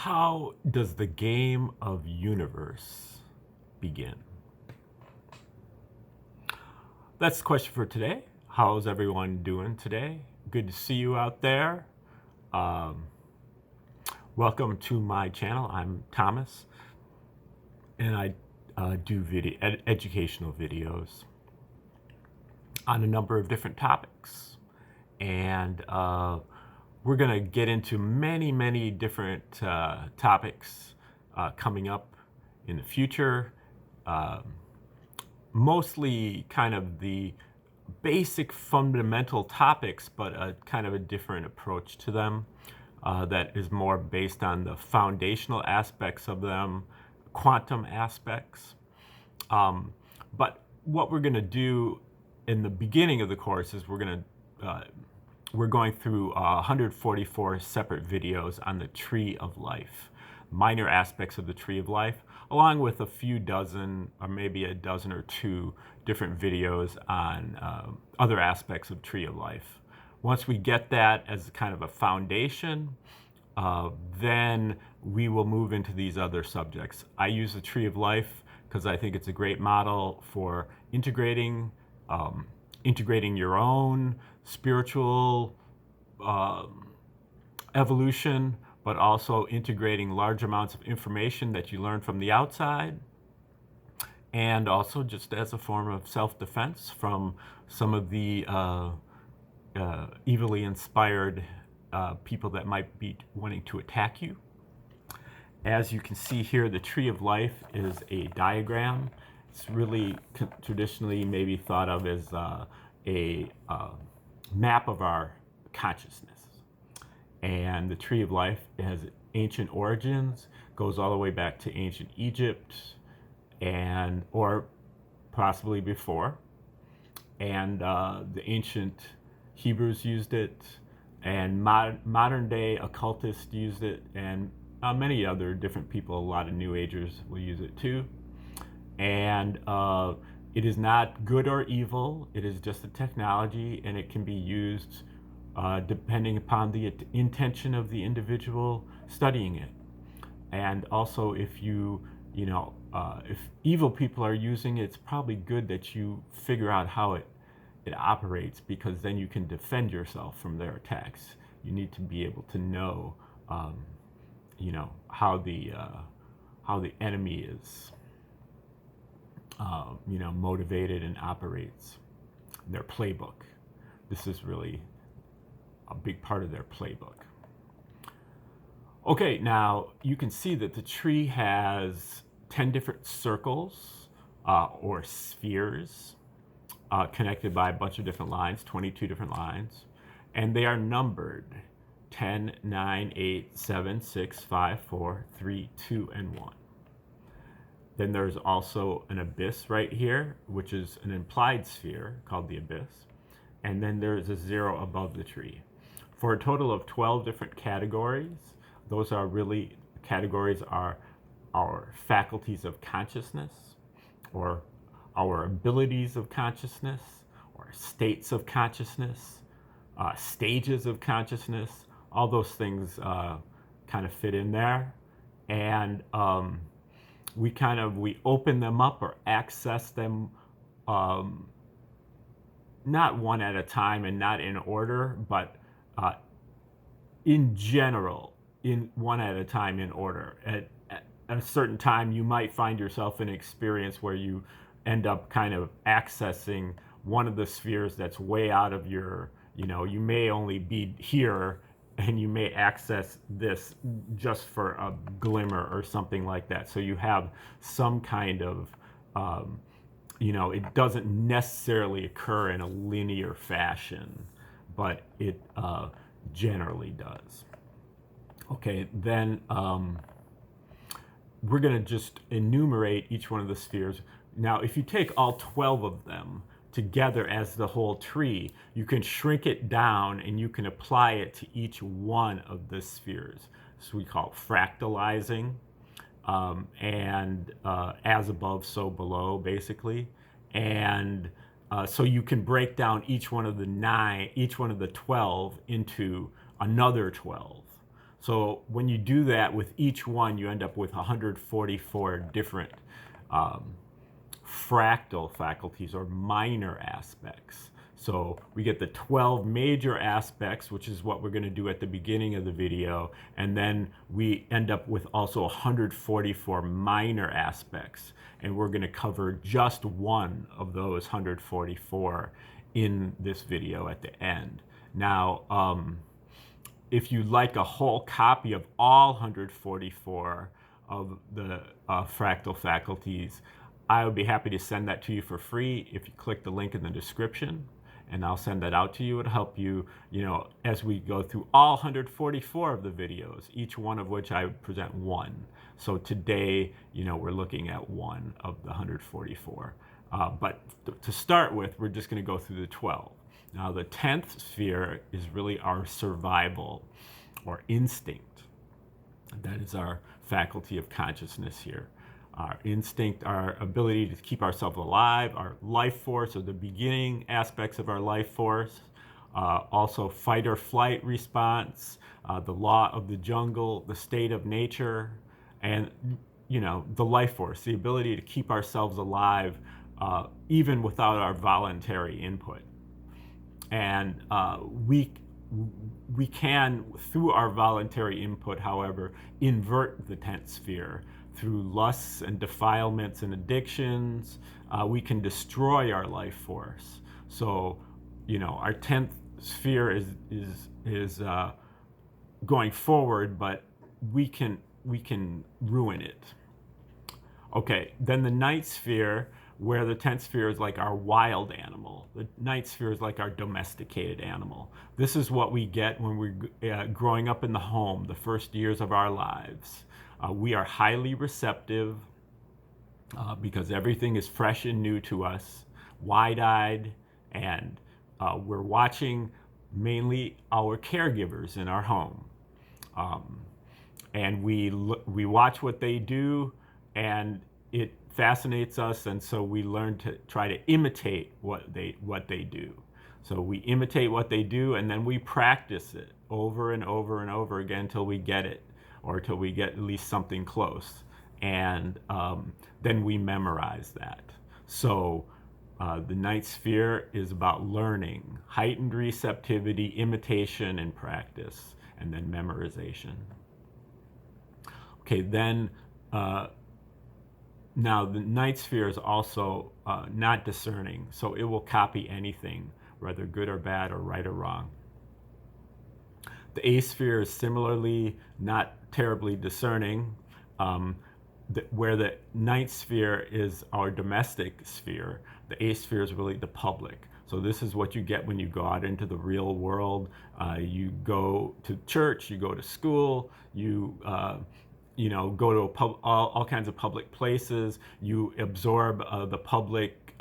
How does the game of universe begin? That's the question for today. How's everyone doing today? Good to see you out there. Welcome to my channel. I'm Thomas, and I do educational videos on a number of different topics. And we're going to get into many different topics coming up in the future. Mostly kind of the basic fundamental topics, but a kind of a different approach to them that is more based on the foundational aspects of them, quantum aspects. But what we're going to do in the beginning of the course is we're going through 144 separate videos on the Tree of Life, minor aspects of the Tree of Life, along with a few dozen or maybe a dozen or two different videos on other aspects of Tree of Life. Once we get that as kind of a foundation, then we will move into these other subjects. I use the Tree of Life because I think it's a great model for integrating your own spiritual evolution, but also integrating large amounts of information that you learn from the outside, and also just as a form of self-defense from some of the evilly inspired people that might be wanting to attack you. As you can see here, the Tree of Life is a diagram. It's really traditionally maybe thought of as a map of our consciousness. And the Tree of Life has ancient origins, goes all the way back to ancient Egypt, or possibly before. And the ancient Hebrews used it, and modern day occultists used it, and many other different people, a lot of New Agers will use it too. And it is not good or evil. It is just a technology, and it can be used depending upon the intention of the individual studying it. And also, if if evil people are using it, it's probably good that you figure out how it operates, because then you can defend yourself from their attacks. You need to be able to know, how the enemy is, motivated and operates. Their playbook. This is really a big part of their playbook. Okay, now you can see that the tree has 10 different circles or spheres connected by a bunch of different lines, 22 different lines, and they are numbered 10, 9, 8, 7, 6, 5, 4, 3, 2, and 1. Then there's also an abyss right here, which is an implied sphere called the abyss. And then there's a 0 above the tree. For a total of 12 different categories. Those are really, categories are our faculties of consciousness, or our abilities of consciousness, or states of consciousness, stages of consciousness. All those things kind of fit in there. And we open them up or access them not one at a time and not in order, but in general, in one at a time in order. At a certain time, you might find yourself in an experience where you end up kind of accessing one of the spheres that's way out of your, you may only be here, and you may access this just for a glimmer or something like that. So you have some kind of, it doesn't necessarily occur in a linear fashion, but it generally does. Okay, then we're going to just enumerate each one of the spheres. Now, if you take all 12 of them together as the whole tree, you can shrink it down and you can apply it to each one of the spheres. So we call it fractalizing, and as above, so below, basically. And so you can break down each one of the 12 into another 12. So when you do that with each one, you end up with 144 different fractal faculties or minor aspects. So we get the 12 major aspects, which is what we're going to do at the beginning of the video, and then we end up with also 144 minor aspects, and we're going to cover just one of those 144 in this video at the end. Now, if you'd like a whole copy of all 144 of the fractal faculties, I would be happy to send that to you for free if you click the link in the description, and I'll send that out to you. It'll help you, as we go through all 144 of the videos, each one of which I present one. So today, we're looking at one of the 144. But to start with, we're just going to go through the 12. Now, the 10th sphere is really our survival or instinct. That is our faculty of consciousness here. Our instinct, our ability to keep ourselves alive, our life force, or the beginning aspects of our life force. Also fight or flight response, the law of the jungle, the state of nature, and the life force, the ability to keep ourselves alive even without our voluntary input. And we can, through our voluntary input, however, invert the 10th sphere. Through lusts and defilements and addictions, we can destroy our life force. So, our 10th sphere is going forward, but we can ruin it. Okay, then the 9th sphere, where the 10th sphere is like our wild animal. The 9th sphere is like our domesticated animal. This is what we get when we're growing up in the home, the first years of our lives. We are highly receptive because everything is fresh and new to us, wide-eyed, and we're watching mainly our caregivers in our home. And we watch what they do, and it fascinates us, and so we learn to try to imitate what they do. So we imitate what they do, and then we practice it over and over and over again until we get it, or till we get at least something close. And then we memorize that. So the 9th sphere is about learning, heightened receptivity, imitation, and practice, and then memorization. Okay, then now the 9th sphere is also not discerning, so it will copy anything, whether good or bad or right or wrong. The 8th sphere is similarly not terribly discerning, where the 9th sphere is our domestic sphere. The 8th sphere is really the public. So this is what you get when you go out into the real world. You go to church, you go to school, you go to all kinds of public places. You absorb the public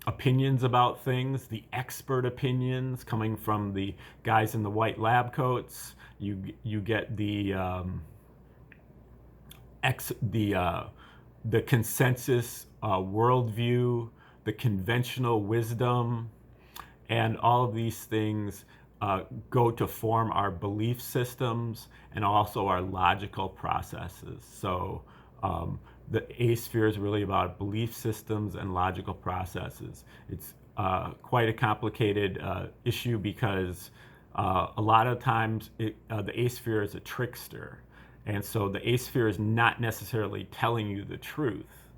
opinions about things, the expert opinions coming from the guys in the white lab coats. You get the consensus worldview, the conventional wisdom, and all of these things go to form our belief systems and also our logical processes. So the 8th sphere is really about belief systems and logical processes. It's quite a complicated issue because a lot of times the 8th sphere is a trickster. And so the 8th sphere is not necessarily telling you the truth.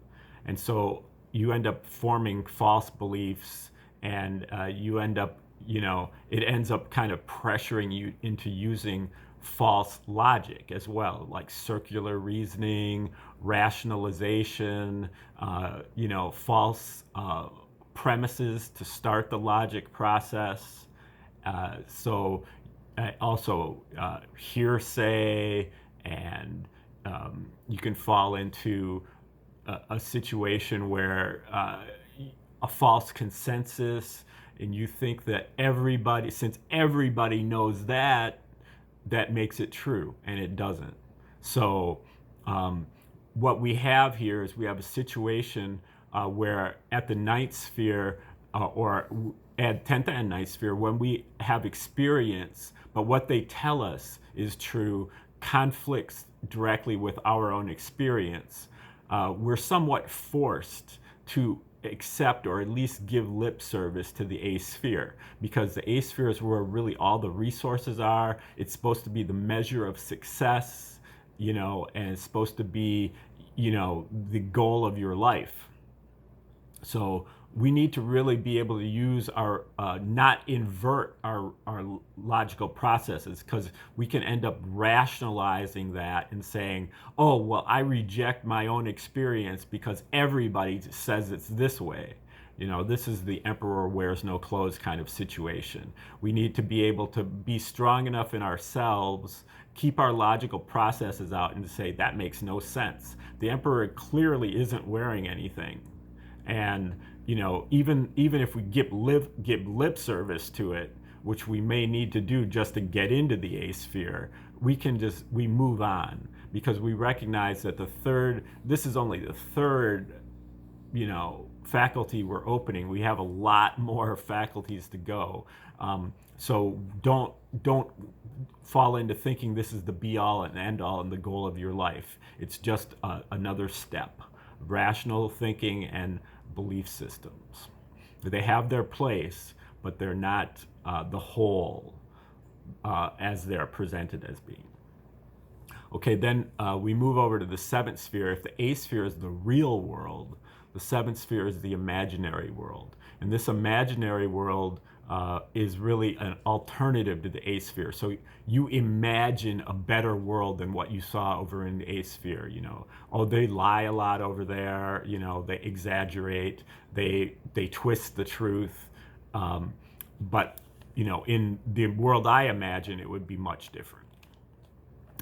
And so you end up forming false beliefs, and you end up, it ends up kind of pressuring you into using false logic as well, like circular reasoning, rationalization, false premises to start the logic process. So also hearsay, and you can fall into a situation where a false consensus, and you think that since everybody knows that makes it true, and it doesn't. So what we have here is we have a situation where at the 9th sphere, or at 10th and 9th sphere, when we have experience, but what they tell us is true, conflicts directly with our own experience, we're somewhat forced to accept or at least give lip service to the A-sphere, because the A-sphere is where really all the resources are. It's supposed to be the measure of success, and it's supposed to be, the goal of your life. So we need to really be able to use our, not invert our logical processes, because we can end up rationalizing that and saying, oh, well, I reject my own experience because everybody says it's this way. This is the emperor wears no clothes kind of situation. We need to be able to be strong enough in ourselves, keep our logical processes out, and to say that makes no sense. The emperor clearly isn't wearing anything. And even if we give lip service to it, which we may need to do just to get into the A-sphere, we move on, because we recognize that this is only the third, faculty we're opening. We have a lot more faculties to go. So don't fall into thinking this is the be all and end all and the goal of your life. It's just another step. Rational thinking and belief systems. They have their place, but they're not the whole as they're presented as being. Okay, then we move over to the seventh sphere. If the A-sphere is the real world, the seventh sphere is the imaginary world. And this imaginary world is really an alternative to the A-sphere. So you imagine a better world than what you saw over in the A-sphere. Oh, they lie a lot over there. They exaggerate. They twist the truth. But in the world I imagine, it would be much different.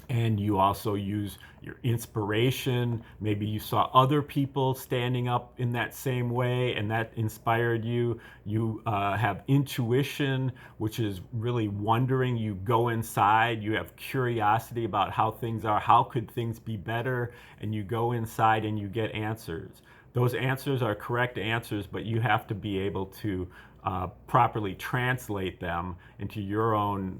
And you also use your inspiration. Maybe you saw other people standing up in that same way and that inspired you. You have intuition, which is really wondering. You go inside, you have curiosity about how things are, how could things be better, and you go inside and you get answers. Those answers are correct answers, but you have to be able to properly translate them into your own,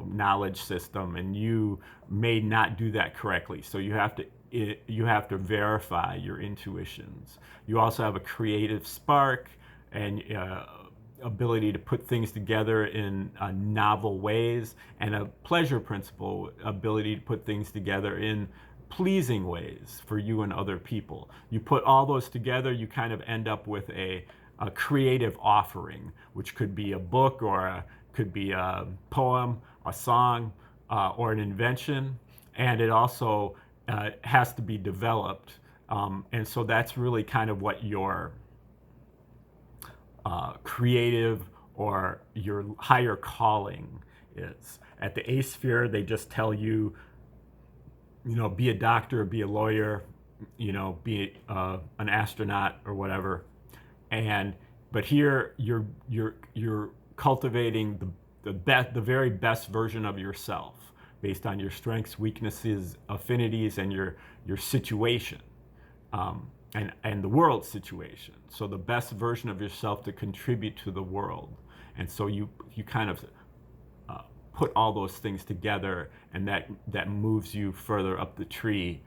knowledge system, and you may not do that correctly. So you have to verify your intuitions. You also have a creative spark and ability to put things together in novel ways, and a pleasure principle ability to put things together in pleasing ways for you and other people. You put all those together, you kind of end up with a creative offering, which could be a book, or could be a poem, a song, or an invention. And it also has to be developed. And so that's really kind of what your creative or your higher calling is. At the A-sphere, they just tell you, be a doctor, be a lawyer, be an astronaut or whatever. But here you're cultivating the very best version of yourself based on your strengths, weaknesses, affinities, and your situation, and the world situation. So the best version of yourself to contribute to the world. And so you kind of put all those things together, and that moves you further up the tree.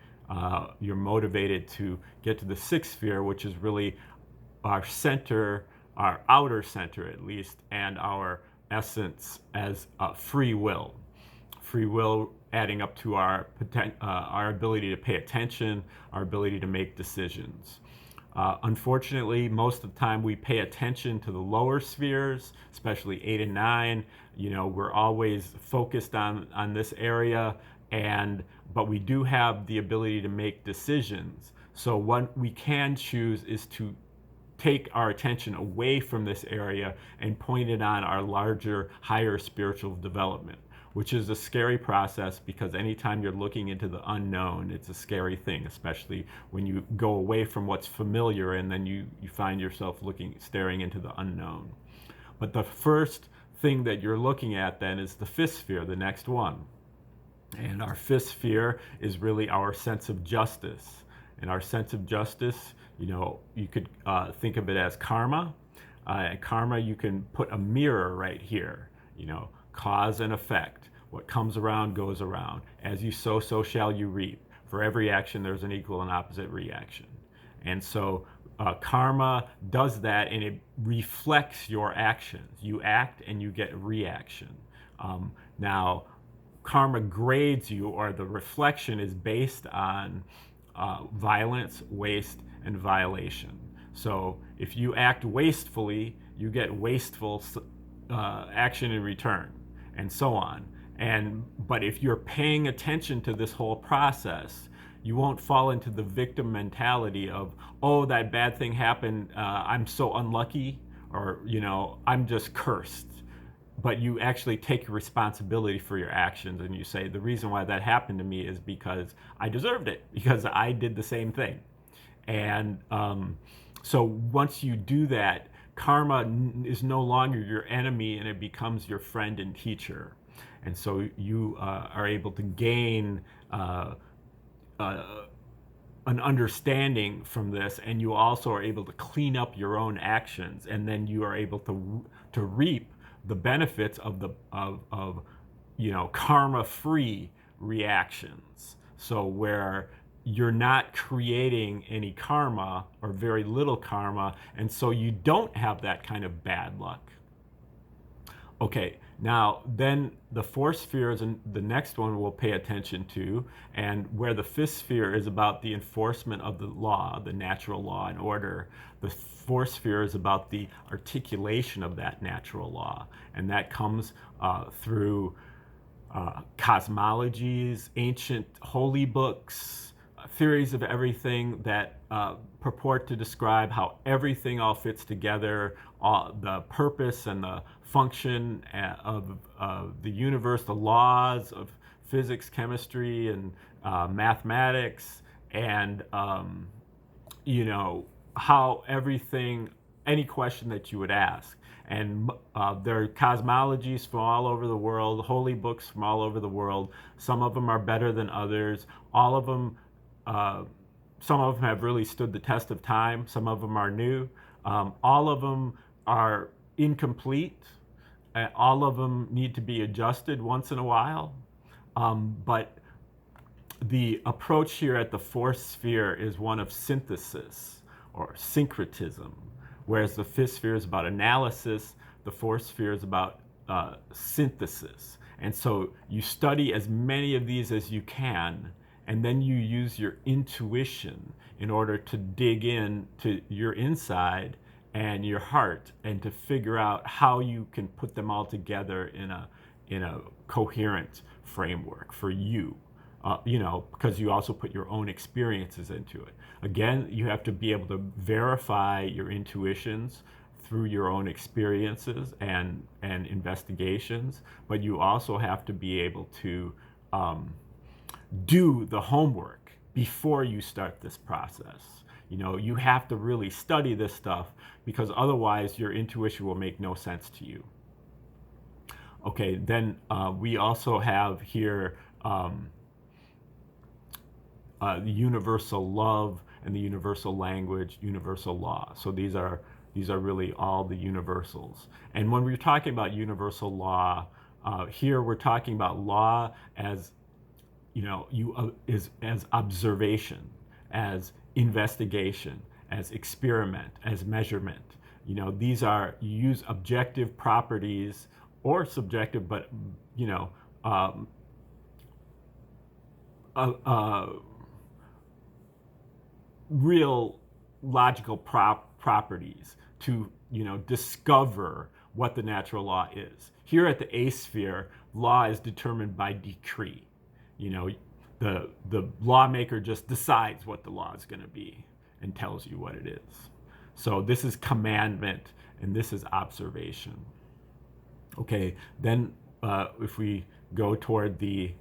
You're motivated to get to the sixth sphere, which is really our center, our outer center at least, and our essence as free will. Free will adding up to our ability to pay attention, our ability to make decisions. Unfortunately, most of the time we pay attention to the lower spheres, especially 8 and 9. We're always focused on this area, but we do have the ability to make decisions. So what we can choose is to take our attention away from this area and point it on our larger, higher spiritual development, which is a scary process, because anytime you're looking into the unknown, it's a scary thing, especially when you go away from what's familiar and then you find yourself staring into the unknown. But the first thing that you're looking at then is the fifth sphere, the next one. And our fifth sphere is really our sense of justice. And our sense of justice, you could think of it as karma. Karma, you can put a mirror right here, cause and effect. What comes around goes around. As you sow, so shall you reap. For every action, there's an equal and opposite reaction. And so karma does that, and it reflects your actions. You act and you get reaction. Now, karma grades you, or the reflection is based on violence, waste, and violation. So if you act wastefully, you get wasteful action in return, and so on. But if you're paying attention to this whole process, you won't fall into the victim mentality of, oh, that bad thing happened, I'm so unlucky, or, I'm just cursed. But you actually take responsibility for your actions, and you say, the reason why that happened to me is because I deserved it, because I did the same thing. And so once you do that, karma is no longer your enemy, and it becomes your friend and teacher. And so you are able to gain an understanding from this, and you also are able to clean up your own actions, and then you are able to reap the benefits of karma-free reactions. So where you're not creating any karma or very little karma, and so you don't have that kind of bad luck. Okay, now then the fourth sphere is the next one we'll pay attention to, and where the fifth sphere is about the enforcement of the law, the natural law and order. The fourth sphere is about the articulation of that natural law, and that comes through cosmologies, ancient holy books, theories of everything that purport to describe how everything all fits together, the purpose and the function of the universe, the laws of physics, chemistry, and mathematics, and how everything, any question that you would ask. And there are cosmologies from all over the world, holy books from all over the world. Some of them are better than others. All of them, some of them have really stood the test of time. Some of them are new. All of them are incomplete. All of them need to be adjusted once in a while. But the approach here at the fourth sphere is one of synthesis or syncretism, whereas the fifth sphere is about analysis, the fourth sphere is about synthesis. And so you study as many of these as you can, and then you use your intuition in order to dig in to your inside and your heart, and to figure out how you can put them all together in a coherent framework for you. Because you also put your own experiences into it. Again, you have to be able to verify your intuitions through your own experiences and investigations, but you also have to be able to do the homework before you start this process. You have to really study this stuff, because otherwise your intuition will make no sense to you. Okay, then we also have here the universal love and the universal language, universal law. So these are really all the universals. And when we're talking about universal law, here we're talking about law as as observation, as investigation, as experiment, as measurement. These are, you use objective properties or subjective, but real logical properties to discover what the natural law is. Here at the eighth sphere, law is determined by decree. The lawmaker just decides what the law is going to be and tells you what it is. So this is commandment, and this is observation. Okay, then if we go toward the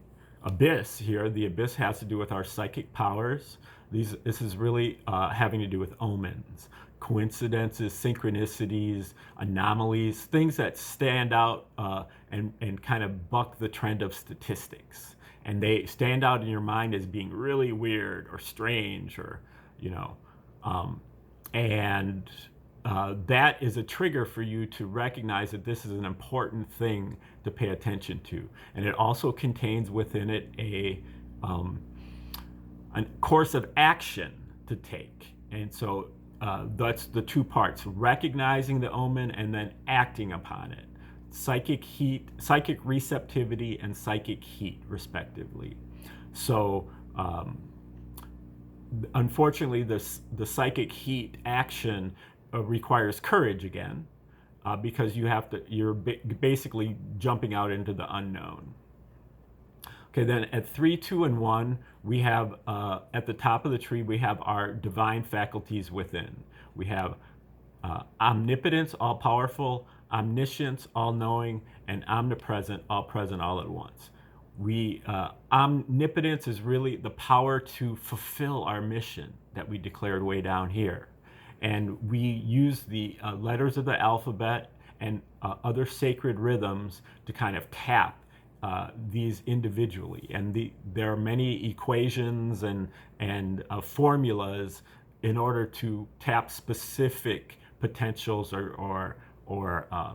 abyss here, the abyss has to do with our psychic powers. This is really having to do with omens, coincidences, synchronicities, anomalies, things that stand out and kind of buck the trend of statistics. And they stand out in your mind as being really weird or strange, or, that is a trigger for you to recognize that this is an important thing to pay attention to. And it also contains within it a course of action to take. And so that's the two parts: recognizing the omen and then acting upon it. Psychic heat, psychic receptivity, and psychic heat, respectively. So unfortunately, the psychic heat action requires courage again, because you're basically jumping out into the unknown. Okay, then at 3, 2, and 1, we have at the top of the tree, we have our divine faculties within. We have omnipotence, all powerful, omniscience, all knowing, and omnipresent, all present, all at once. Omnipotence is really the power to fulfill our mission that we declared way down here. And we use the letters of the alphabet and other sacred rhythms to kind of tap these individually. And there are many equations and formulas in order to tap specific potentials or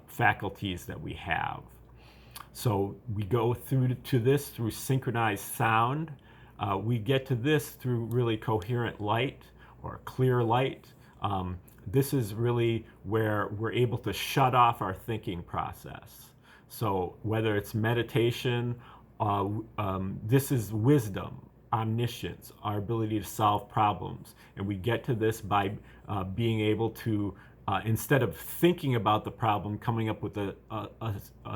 faculties that we have. So we go through synchronized sound. We get to this through really coherent light or clear light. This is really where we're able to shut off our thinking process. So whether it's meditation, this is wisdom, omniscience, our ability to solve problems. And we get to this by being able to, instead of thinking about the problem, coming up with a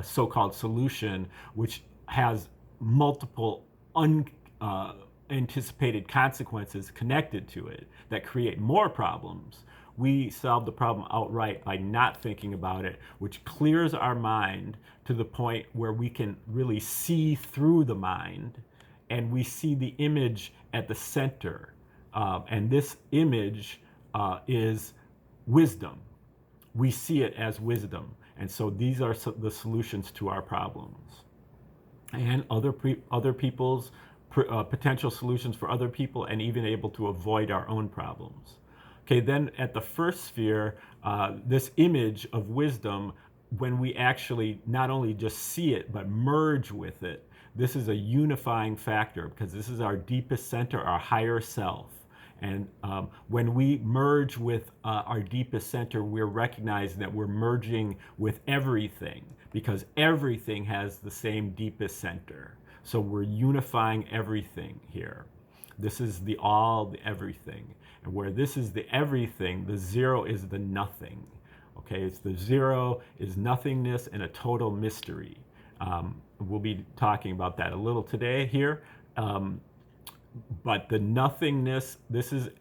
so-called solution, which has multiple unanticipated consequences connected to it that create more problems. We solve the problem outright by not thinking about it, which clears our mind to the point where we can really see through the mind, and we see the image at the center. And this image is wisdom. We see it as wisdom. And so these are the solutions to our problems. And other people's potential solutions for other people, and even able to avoid our own problems. Okay, then at the first sphere, this image of wisdom, when we actually not only just see it, but merge with it, this is a unifying factor, because this is our deepest center, our higher self. And when we merge with our deepest center, we're recognizing that we're merging with everything, because everything has the same deepest center. So we're unifying everything here. This is the all, the everything. And where this is the everything, the zero is the nothing. Okay, it's the zero is nothingness and a total mystery. We'll be talking about that a little today here. But the nothingness, this is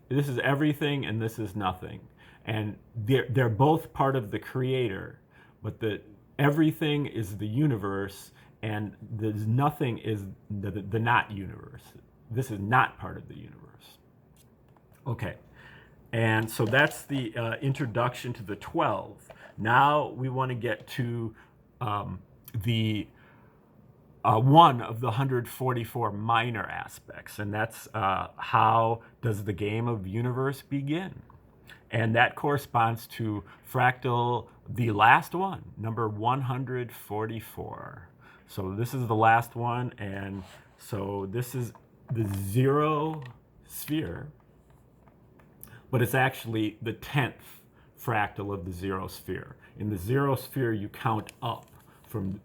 everything and this is nothing. And they're both part of the creator, but the everything is the universe and the nothing is the not universe. This is not part of the universe. Okay, and so that's the introduction to the 12. Now we want to get to the one of the 144 minor aspects, and that's how does the game of universe begin? And that corresponds to fractal, the last one, number 144. So this is the last one, and so this is the zero sphere, but it's actually the 10th fractal of the zero sphere. In the zero sphere, you count up from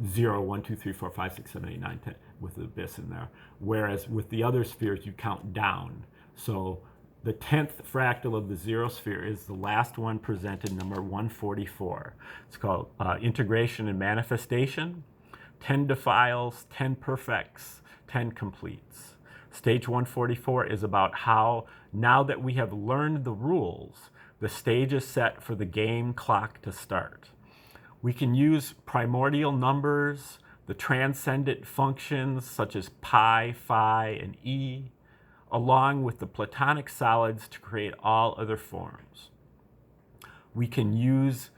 0, 1, 2, 3, 4, 5, 6, 7, 8, 9, 10, with the abyss in there. Whereas with the other spheres, you count down. So the 10th fractal of the zero sphere is the last one presented, number 144. It's called Integration and Manifestation. 10 defiles, 10 perfects, 10 completes. Stage 144 is about how, now that we have learned the rules, the stage is set for the game clock to start. We can use primordial numbers, the transcendent functions such as pi, phi, and e, along with the Platonic solids to create all other forms. We can use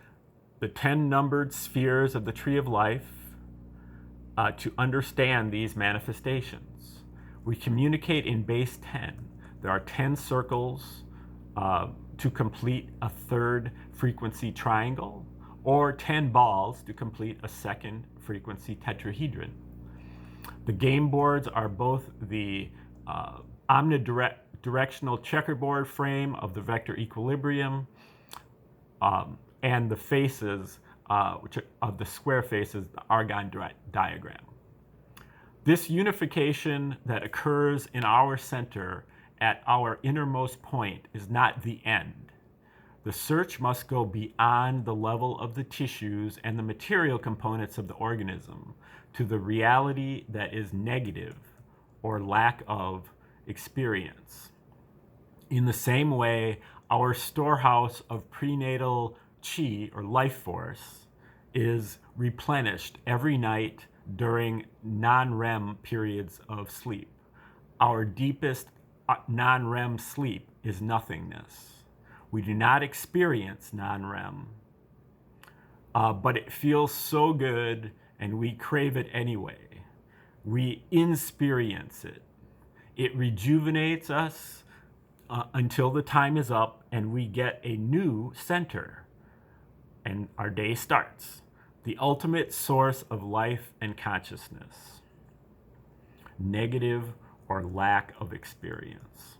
the 10 numbered spheres of the Tree of Life to understand these manifestations. We communicate in base 10. There are 10 circles to complete a third frequency triangle, or 10 balls to complete a second frequency tetrahedron. The game boards are both the omnidirectional checkerboard frame of the vector equilibrium and the faces, which are, of the square faces, the Argand diagram. This unification that occurs in our center at our innermost point is not the end. The search must go beyond the level of the tissues and the material components of the organism to the reality that is negative or lack of experience. In the same way, our storehouse of prenatal chi, or life force, is replenished every night during non-REM periods of sleep. Our deepest non-REM sleep is nothingness. We do not experience non-REM, but it feels so good and we crave it anyway. We experience it. It rejuvenates us until the time is up and we get a new center and our day starts. The ultimate source of life and consciousness. Negative or lack of experience.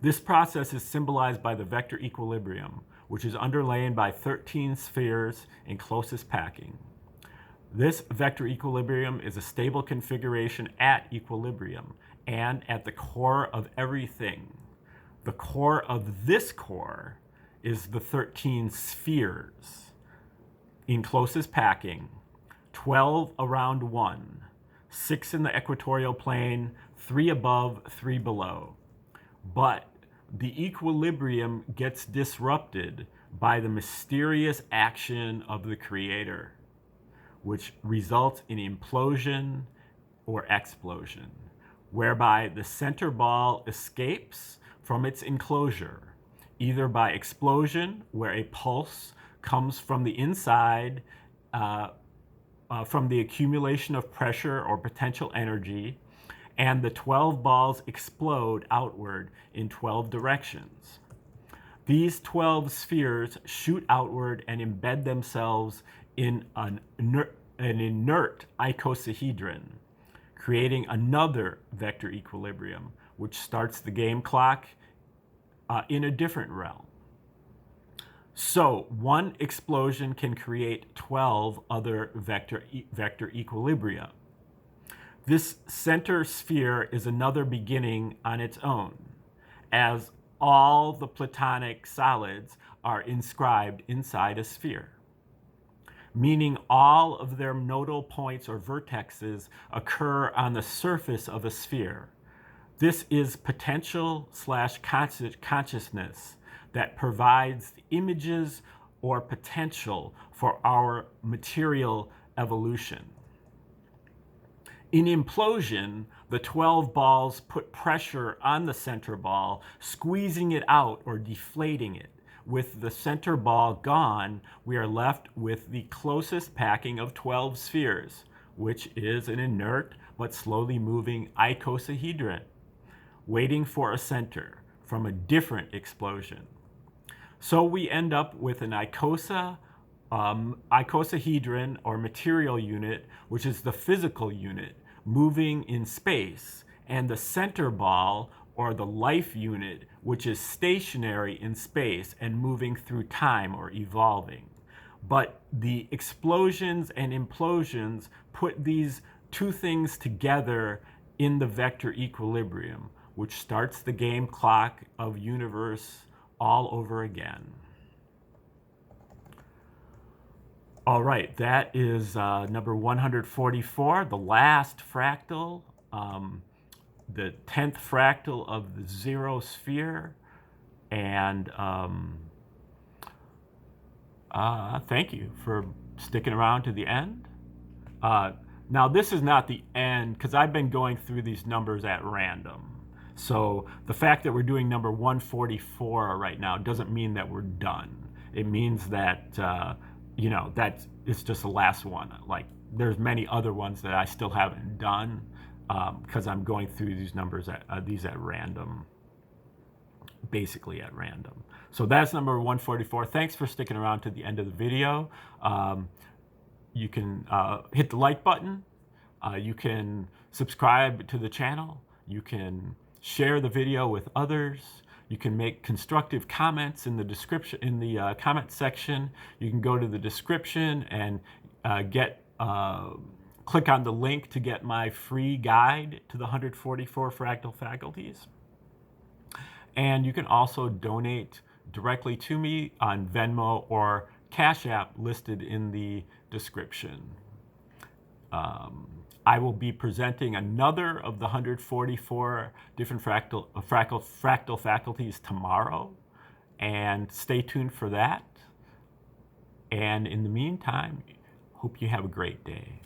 This process is symbolized by the vector equilibrium, which is underlain by 13 spheres in closest packing. This vector equilibrium is a stable configuration at equilibrium and at the core of everything. The core of this core is the 13 spheres in closest packing, 12 around 1, 6 in the equatorial plane, 3 above, 3 below. But the equilibrium gets disrupted by the mysterious action of the Creator, which results in implosion or explosion, whereby the center ball escapes from its enclosure, either by explosion, where a pulse comes from the inside, from the accumulation of pressure or potential energy, and the 12 balls explode outward in 12 directions. These 12 spheres shoot outward and embed themselves in an inert icosahedron, creating another vector equilibrium, which starts the game clock in a different realm. So one explosion can create 12 other vector equilibria. This center sphere is another beginning on its own, as all the Platonic solids are inscribed inside a sphere, meaning all of their nodal points or vertexes occur on the surface of a sphere. This is potential/consciousness that provides images or potential for our material evolution. In implosion, the 12 balls put pressure on the center ball, squeezing it out or deflating it. With the center ball gone, we are left with the closest packing of 12 spheres, which is an inert but slowly moving icosahedron, waiting for a center from a different explosion. So we end up with an icosahedron or material unit, which is the physical unit, moving in space, and the center ball or the life unit, which is stationary in space and moving through time or evolving. But the explosions and implosions put these two things together in the vector equilibrium, which starts the game clock of universe all over again. All right, that is number 144, the last fractal, the 10th fractal of the zero sphere. And thank you for sticking around to the end. Now, this is not the end, because I've been going through these numbers at random. So the fact that we're doing number 144 right now doesn't mean that we're done. It means that, that it's just the last one. Like, there's many other ones that I still haven't done because I'm going through these numbers at random. basically at random. So that's number 144. Thanks for sticking around to the end of the video. You can hit the like button. You can subscribe to the channel. You can share the video with others. You can make constructive comments in the description, in the comment section. You can go to the description and click on the link to get my free guide to the 144 Fractal Faculties. And you can also donate directly to me on Venmo or Cash App listed in the description. I will be presenting another of the 144 different fractal faculties tomorrow, and stay tuned for that. And in the meantime, hope you have a great day.